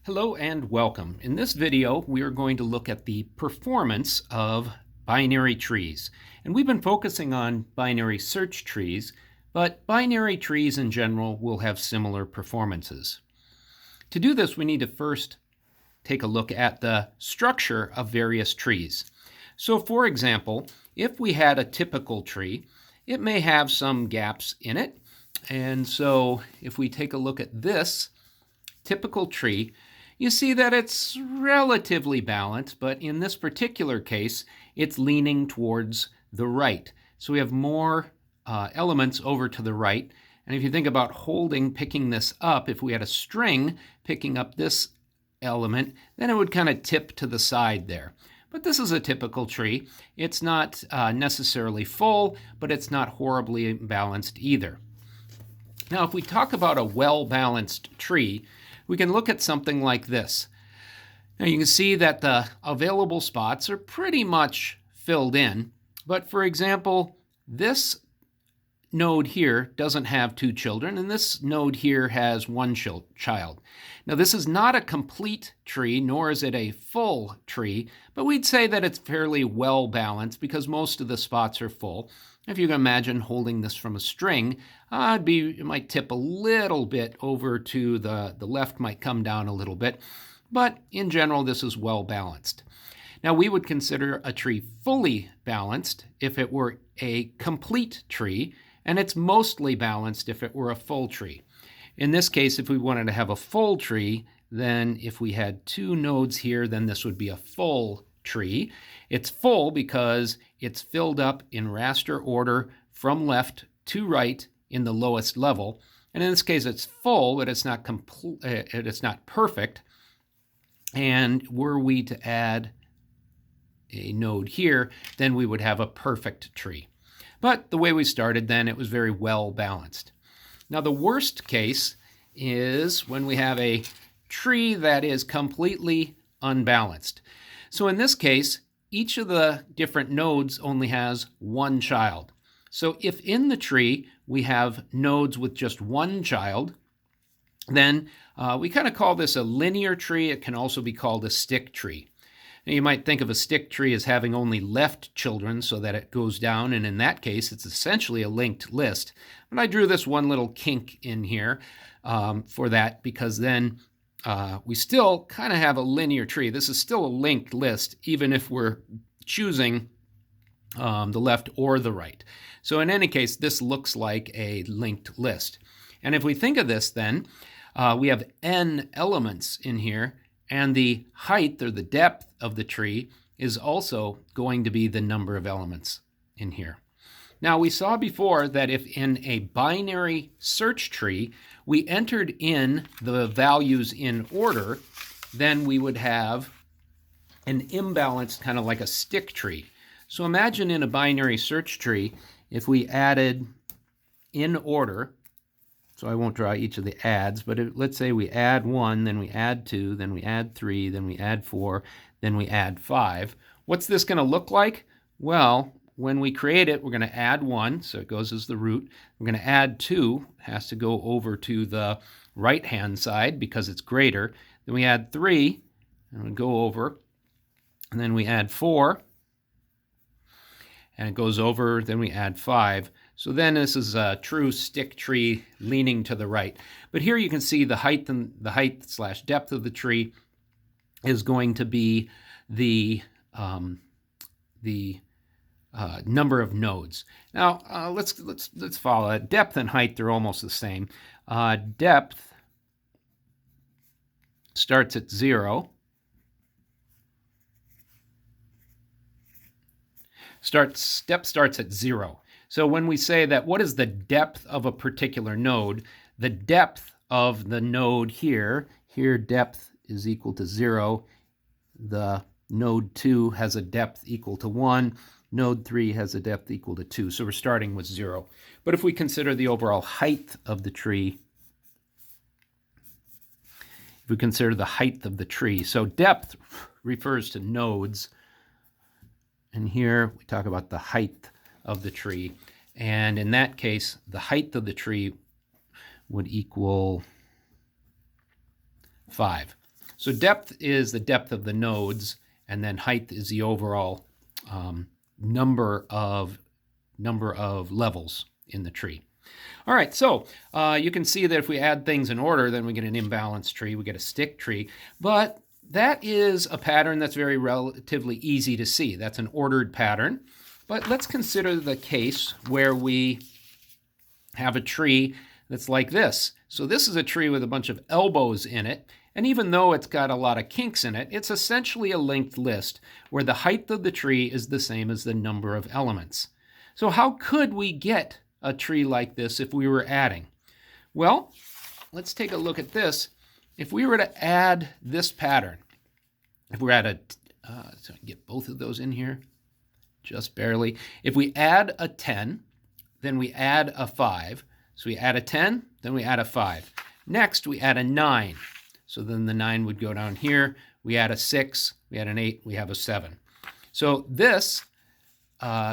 Hello and welcome. In this video, we are going to look at the performance of binary trees. And we've been focusing on binary search trees, but binary trees in general will have similar performances. To do this, we need to first take a look at the structure of various trees. So for example, if we had a typical tree, it may have some gaps in it. And so if we take a look at this typical tree, you see that it's relatively balanced, but in this particular case, it's leaning towards the right. So we have more elements over to the right. And if you think about picking this up, if we had a string picking up this element, then it would kind of tip to the side there. But this is a typical tree. It's not necessarily full, but it's not horribly balanced either. Now, if we talk about a well-balanced tree, we can look at something like this. Now you can see that the available spots are pretty much filled in, but for example, this node here doesn't have two children, and this node here has one child. Now this is not a complete tree, nor is it a full tree, but we'd say that it's fairly well balanced because most of the spots are full. If you can imagine holding this from a string, it might tip a little bit over to the left, might come down a little bit, but in general this is well balanced. Now we would consider a tree fully balanced if it were a complete tree, and it's mostly balanced if it were a full tree. In this case, if we wanted to have a full tree, then if we had two nodes here, then this would be a full tree. It's full because it's filled up in raster order from left to right in the lowest level. And in this case, it's full, but it's not complete. It's not perfect. And were we to add a node here, then we would have a perfect tree. But the way we started then, it was very well balanced. Now the worst case is when we have a tree that is completely unbalanced. So in this case, each of the different nodes only has one child. So if in the tree we have nodes with just one child, then we kind of call this a linear tree. It can also be called a stick tree. Now you might think of a stick tree as having only left children so that it goes down, and in that case it's essentially a linked list. But I drew this one little kink in here for that because then we still kind of have a linear tree. This is still a linked list even if we're choosing the left or the right. So in any case, this looks like a linked list. And if we think of this then, we have n elements in here, and the height or the depth of the tree is also going to be the number of elements in here. Now we saw before that if in a binary search tree we entered in the values in order, then we would have an imbalanced kind of like a stick tree. So imagine in a binary search tree, if we added in order, so I won't draw each of the adds, but let's say we add 1, then we add 2, then we add 3, then we add 4, then we add 5. What's this going to look like? Well, when we create it, we're going to add 1, so it goes as the root. We're going to add 2, has to go over to the right-hand side because it's greater. Then we add 3, and we go over. And then we add 4, and it goes over. Then we add 5. So then this is a true stick tree leaning to the right. But here you can see the height/depth of the tree is going to be the number of nodes. Now let's follow it. Depth and height, they're almost the same. Depth starts at 0. Depth starts at 0. So when we say that what is the depth of a particular node, the depth of the node here depth is equal to 0. The node 2 has a depth equal to 1. Node 3 has a depth equal to 2. So we're starting with 0. But if we consider the overall height of the tree, so depth refers to nodes. And here we talk about the height of the tree. And in that case, the height of the tree would equal 5. So depth is the depth of the nodes, and then height is the overall number of levels in the tree. All right, so you can see that if we add things in order, then we get an imbalanced tree, we get a stick tree, but that is a pattern that's relatively easy to see. That's an ordered pattern. But let's consider the case where we have a tree that's like this. So this is a tree with a bunch of elbows in it, and even though it's got a lot of kinks in it, it's essentially a linked list where the height of the tree is the same as the number of elements. So how could we get a tree like this if we were adding? Well, let's take a look at this. If we were to add this pattern, if we're at so I can get both of those in here, just barely. If we add a 10, then we add a 5. So we add a 10, then we add a 5. Next, we add a 9. So then the 9 would go down here. We add a 6, we add an 8, we have a 7. So this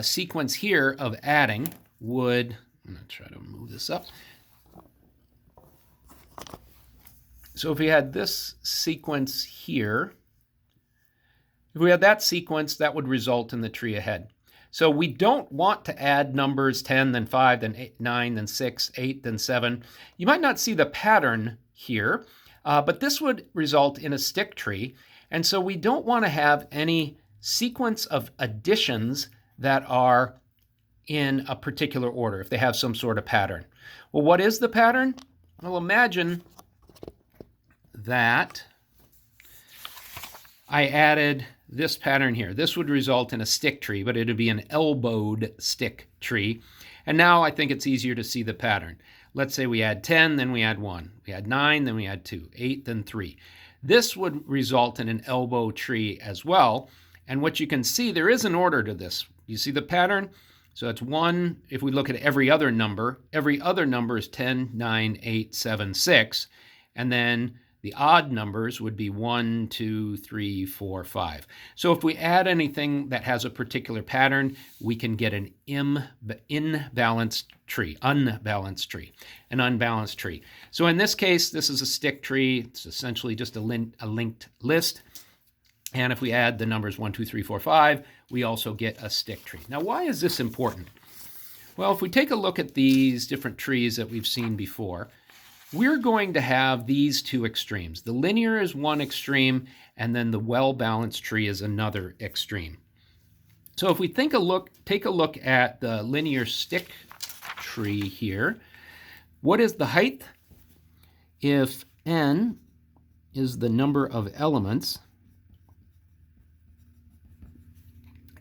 sequence here of adding would, I'm going to try to move this up. So if we had this sequence here, if we had that sequence, that would result in the tree ahead. So we don't want to add numbers 10, then 5, then 8, 9, then 6, 8, then 7. You might not see the pattern here, but this would result in a stick tree. And so we don't want to have any sequence of additions that are in a particular order, if they have some sort of pattern. Well, what is the pattern? Well, imagine that I added this pattern here. This would result in a stick tree, but it would be an elbowed stick tree. And now I think it's easier to see the pattern. Let's say we add 10, then we add 1. We add 9, then we add 2. 8, then 3. This would result in an elbow tree as well. And what you can see, there is an order to this. You see the pattern? So it's 1. If we look at every other number is 10, 9, 8, 7, 6. And then the odd numbers would be 1, 2, 3, 4, 5. So if we add anything that has a particular pattern, we can get an unbalanced tree. So in this case, this is a stick tree. It's essentially just a linked list. And if we add the numbers 1, 2, 3, 4, 5, we also get a stick tree. Now, why is this important? Well, if we take a look at these different trees that we've seen before, we're going to have these two extremes. The linear is one extreme, and then the well-balanced tree is another extreme. So if we take a look at the linear stick tree here, what is the height? If n is the number of elements,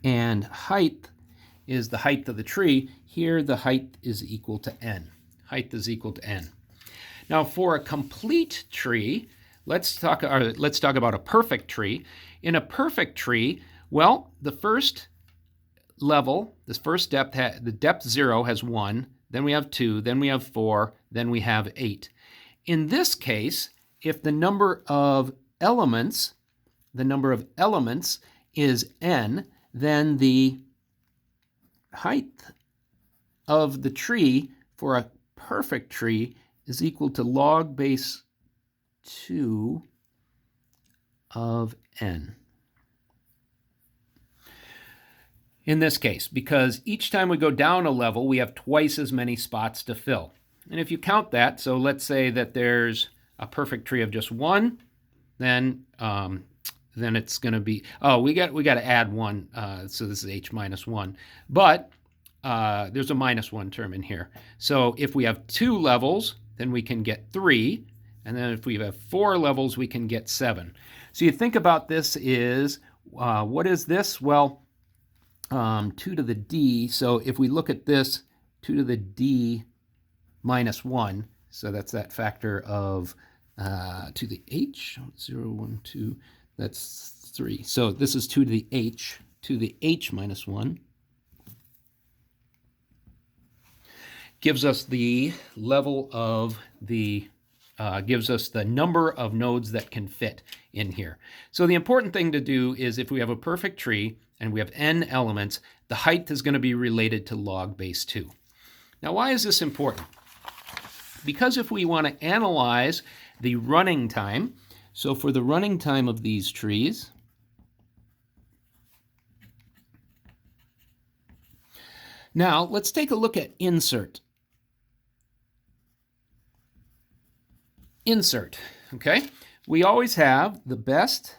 and height is the height of the tree, here the height is equal to n. Height is equal to n. Now, for a complete tree, let's talk about a perfect tree. In a perfect tree, well, the first level, this first depth, the depth 0 has 1, then we have 2, then we have 4, then we have 8. In this case, if the number of elements is n, then the height of the tree for a perfect tree is equal to log base 2 of n. In this case, because each time we go down a level, we have twice as many spots to fill. And if you count that, so let's say that there's a perfect tree of just 1, then it's going to be, we got to add 1, so this is h minus 1. But there's a minus 1 term in here. So if we have 2 levels, then we can get 3. And then if we have 4 levels, we can get 7. So you think about this is, what is this? Well, 2 to the d. So if we look at this, 2 to the d minus 1. So that's that factor of to the h, 0, 1, 2, that's 3. So this is 2 to the h minus 1. Gives us the level of the, gives us the number of nodes that can fit in here. So the important thing to do is if we have a perfect tree and we have n elements, the height is going to be related to log base 2. Now, why is this important? Because if we want to analyze the running time, So for the running time of these trees, now let's take a look at insert. Insert, okay? We always have the best,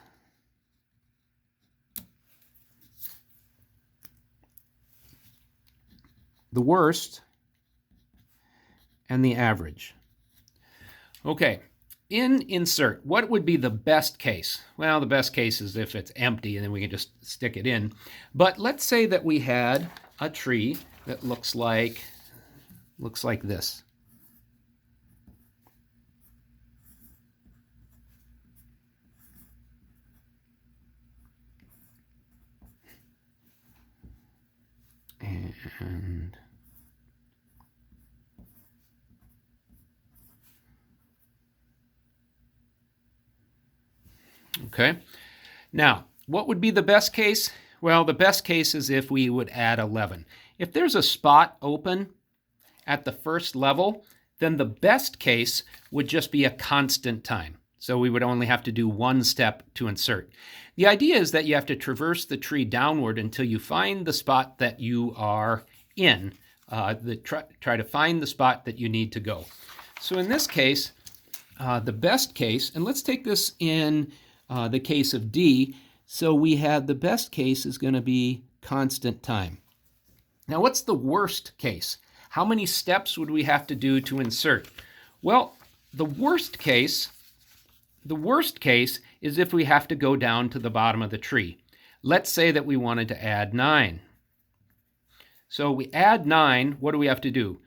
the worst, and the average. Okay, in insert, what would be the best case? Well, the best case is if it's empty and then we can just stick it in. But let's say that we had a tree that looks like this. And okay, now what would be the best case? Well, the best case is if we would add 11. If there's a spot open at the first level, then the best case would just be a constant time. So we would only have to do one step to insert. The idea is that you have to traverse the tree downward until you find the spot that you are in. Try to find the spot that you need to go. So in this case, the best case, and let's take this in the case of D. So we have the best case is going to be constant time. Now what's the worst case? How many steps would we have to do to insert? Well, the worst case is if we have to go down to the bottom of the tree. Let's say that we wanted to add 9. So we add 9, what do we have to do?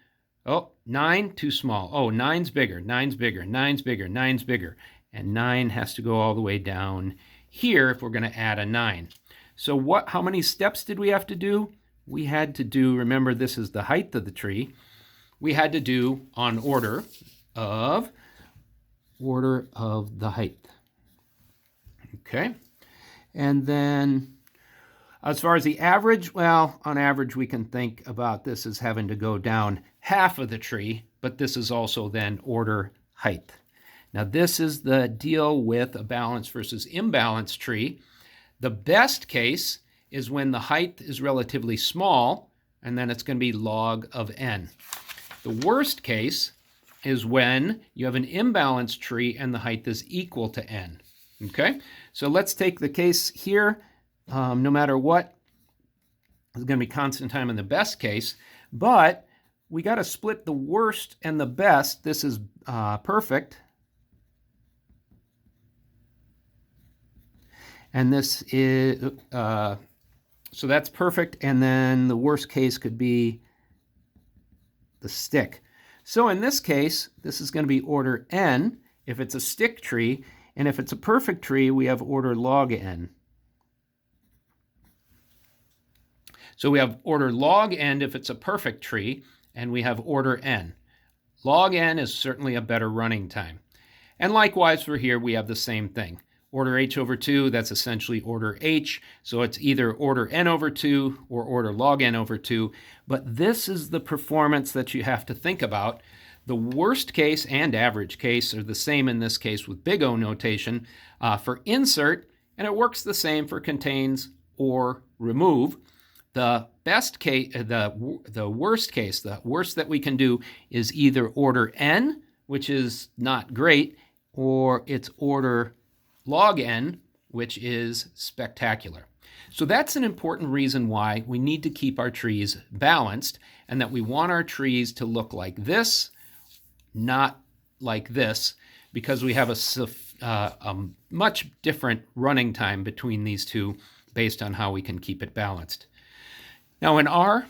Oh, 9, too small. Oh, 9's bigger, 9's bigger, 9's bigger, 9's bigger. And 9 has to go all the way down here if we're going to add a 9. So how many steps did we have to do? We had to do, remember this is the height of the tree, we had to do on order of the height. Okay, and then as far as the average, well, on average we can think about this as having to go down half of the tree, but this is also then order height. Now this is the deal with a balanced versus imbalanced tree. The best case is when the height is relatively small, and then it's going to be log of n. The worst case is when you have an imbalanced tree and the height is equal to n. Okay, so let's take the case here. No matter what, it's going to be constant time in the best case, but we got to split the worst and the best. This is perfect. And this is, so that's perfect, and then the worst case could be the stick. So in this case, this is going to be order n if it's a stick tree, and if it's a perfect tree, we have order log n. So we have order log n if it's a perfect tree, and we have order n. Log n is certainly a better running time. And likewise for here, we have the same thing. Order h over 2, that's essentially order h, so it's either order n over 2 or order log n over 2, but this is the performance that you have to think about. The worst case and average case are the same in this case with big O notation for insert, and it works the same for contains or remove. The best case, the worst case, the worst that we can do is either order n, which is not great, or it's order log n, which is spectacular. So that's an important reason why we need to keep our trees balanced, and that we want our trees to look like this, not like this, because we have a much different running time between these two based on how we can keep it balanced. Now in our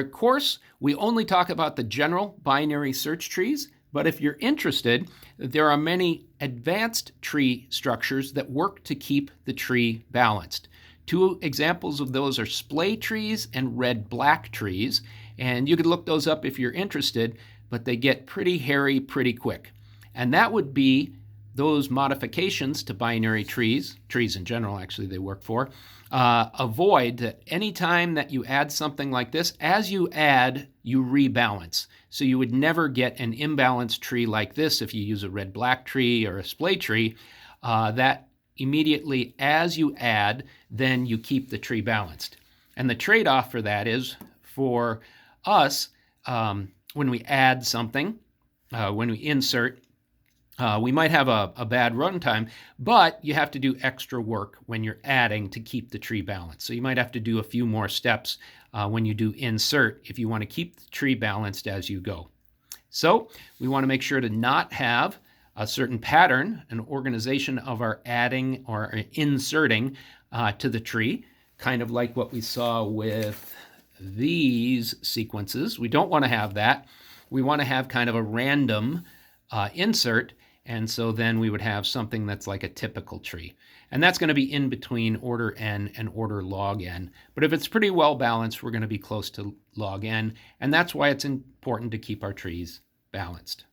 course, we only talk about the general binary search trees, but if you're interested, there are many advanced tree structures that work to keep the tree balanced. Two examples of those are splay trees and red-black trees, and you could look those up if you're interested, but they get pretty hairy pretty quick. And that would be those modifications to binary trees in general actually they work for, avoid that any time that you add something like this, as you add, you rebalance. So you would never get an imbalanced tree like this if you use a red-black tree or a splay tree, that immediately as you add, then you keep the tree balanced. And the trade-off for that is, for us, when we add something, when we insert, we might have a bad runtime, but you have to do extra work when you're adding to keep the tree balanced. So you might have to do a few more steps when you do insert if you want to keep the tree balanced as you go. So we want to make sure to not have a certain pattern, an organization of our adding or inserting to the tree, kind of like what we saw with these sequences. We don't want to have that. We want to have kind of a random insert, and so then we would have something that's like a typical tree. And that's going to be in between order n and order log n. But if it's pretty well balanced, we're going to be close to log n, and that's why it's important to keep our trees balanced.